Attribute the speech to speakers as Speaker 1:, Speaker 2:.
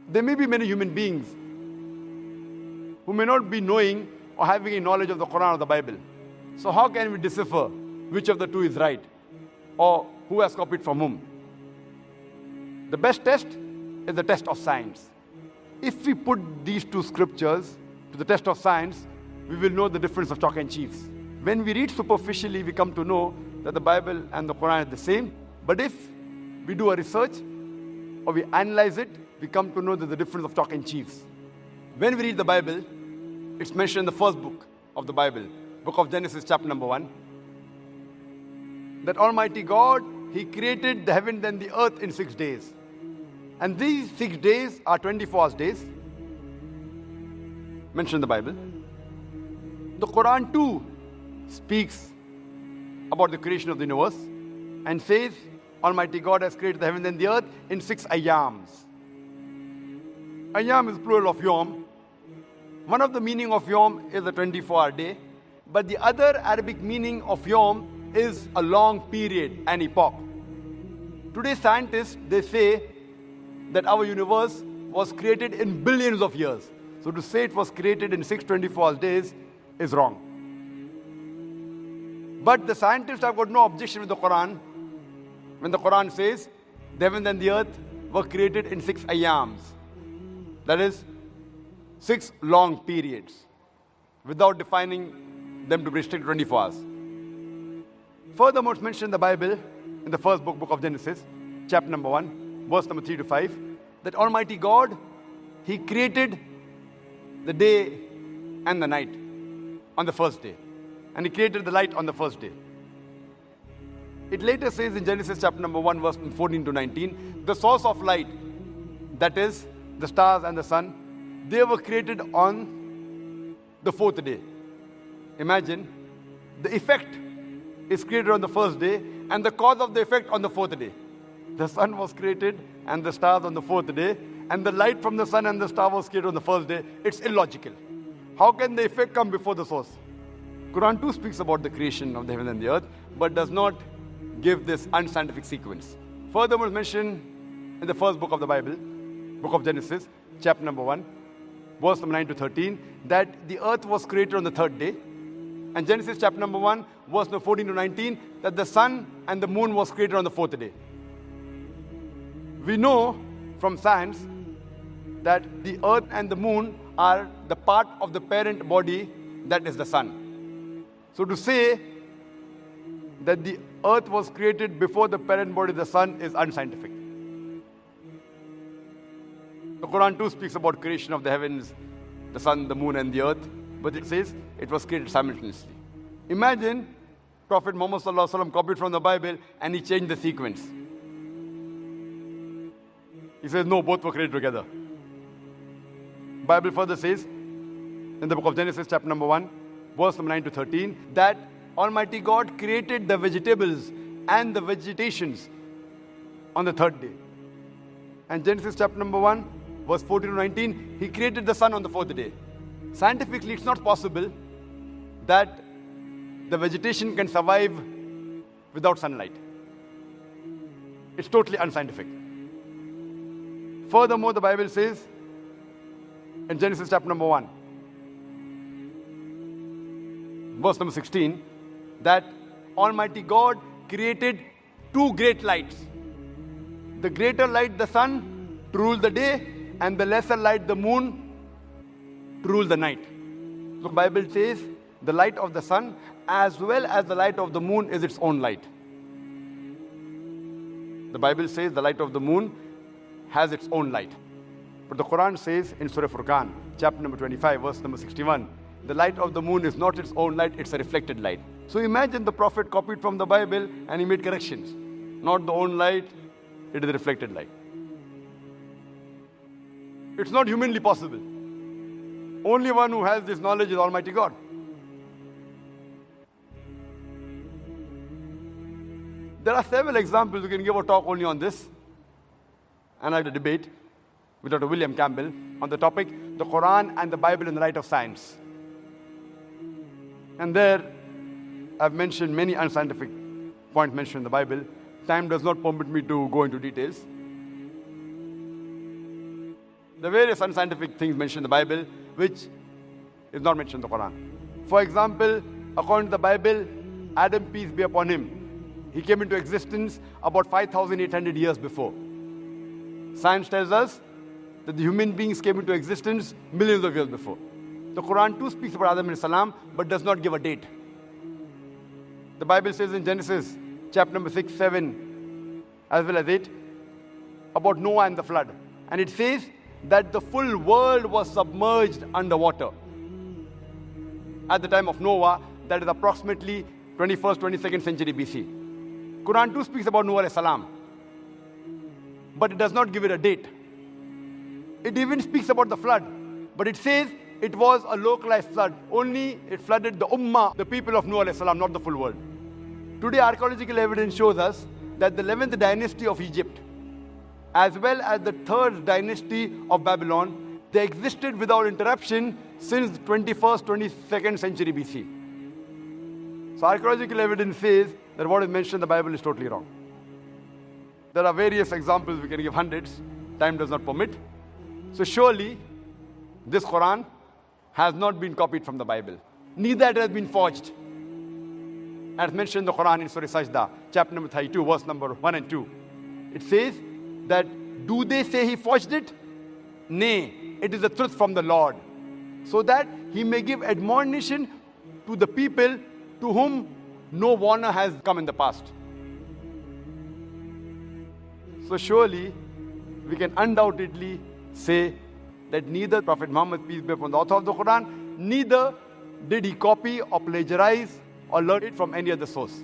Speaker 1: There may be many human beings who may not be knowing or having a knowledge of the Quran or the Bible. So how can we decipher which of the two is right or who has copied from whom? The best test is the test of science. If we put these two scriptures to the test of science, we will know the difference of chalk and cheese. When we read superficially, we come to know that the Bible and the Quran are the same. But if we do a research or we analyze it, we come to know that the difference of chalk and cheese. When we read the Bible, it's mentioned in the first book of the Bible, book of Genesis, chapter number 1, that Almighty God, He created the heaven and the earth in 6 days. And these 6 days are 24 hours days, mentioned in the Bible. The Quran too speaks about the creation of the universe and says Almighty God has created the heaven and the earth in 6 ayams. Ayam is plural of yom. One of the meaning of yom is a 24-hour day, but the other Arabic meaning of yom is a long period, an epoch. Today scientists, they say that our universe was created in billions of years. So to say it was created in 6 24-hour days is wrong. But the scientists have got no objection with the Quran when the Quran says the heaven and the earth were created in 6 ayams. That is 6 long periods, without defining them to be restricted 24 hours. Furthermore, it's mentioned in the Bible, in the first book of Genesis, chapter number 1, verse number 3 to 5, that Almighty God, He created the day and the night on the first day. And He created the light on the first day. It later says in Genesis chapter number 1, verse 14 to 19, the source of light, that is, the stars and the sun, they were created on the 4th day. Imagine, the effect is created on the first day and the cause of the effect on the 4th day. The sun was created and the stars on the 4th day, and the light from the sun and the star was created on the first day. It's illogical. How can the effect come before the source? Quran too speaks about the creation of the heaven and the earth, but does not give this unscientific sequence. Furthermore, it's mentioned in the first book of the Bible, book of Genesis, chapter number 1, verse number 9 to 13, that the earth was created on the 3rd day. And Genesis chapter number 1, verse number 14 to 19, that the sun and the moon was created on the 4th day. We know from science that the earth and the moon are the part of the parent body, that is the sun. So to say that the earth was created before the parent body, the sun, is unscientific. The Quran too speaks about creation of the heavens, the sun, the moon and the earth, but it says it was created simultaneously. Imagine Prophet Muhammad sallallahu alaihi wasallam copied from the Bible and he changed the sequence. He says, no, both were created together. Bible further says, in the book of Genesis, chapter number 1, verse number 9 to 13, that Almighty God created the vegetables and the vegetations on the 3rd day. And Genesis chapter number 1, verse 14 to 19, He created the sun on the 4th day. Scientifically, it's not possible that the vegetation can survive without sunlight. It's totally unscientific. Furthermore, the Bible says in Genesis chapter number 1, verse number 16, that Almighty God created 2 great lights. The greater light, the sun, to rule the day, and the lesser light, the moon, to rule the night. So the Bible says the light of the sun as well as the light of the moon is its own light. The Bible says the light of the moon has its own light. But the Quran says in Surah Furqan, chapter number 25, verse number 61, the light of the moon is not its own light, it's a reflected light. So imagine the Prophet copied from the Bible and he made corrections. Not the own light, it is a reflected light. It's not humanly possible. Only one who has this knowledge is Almighty God. There are several examples. We can give a talk only on this. And I had a debate with Dr. William Campbell on the topic, the Quran and the Bible in the light of science. And there, I've mentioned many unscientific points mentioned in the Bible. Time does not permit me to go into details. The various unscientific things mentioned in the Bible, which is not mentioned in the Quran. For example, according to the Bible, Adam, peace be upon him, he came into existence about 5,800 years before. Science tells us that the human beings came into existence millions of years before. The Quran too speaks about Adam salam, but does not give a date. The Bible says in Genesis, chapter number 6, 7, as well as 8, about Noah and the flood. And it says that the full world was submerged underwater. At the time of Noah, that is approximately 21st, 22nd century BC. Quran too speaks about Noah salam, but it does not give it a date. It even speaks about the flood, but it says it was a localized flood. Only it flooded the Ummah, the people of Noah salam, not the full world. Today, archaeological evidence shows us that the 11th dynasty of Egypt, as well as the 3rd dynasty of Babylon, they existed without interruption since the 21st, 22nd century BC. So archaeological evidence says that what is mentioned in the Bible is totally wrong. There are various examples, we can give hundreds. Time does not permit. So surely, this Quran has not been copied from the Bible. Neither it has been forged. As mentioned in the Quran in Surah Sajda, chapter number 32, verse number 1 and 2. It says that, do they say he forged it? Nay, it is the truth from the Lord, so that he may give admonition to the people to whom no warner has come in the past. So surely, we can undoubtedly say that neither Prophet Muhammad, peace be upon the author of the Quran, neither did he copy or plagiarize or learn it from any other source.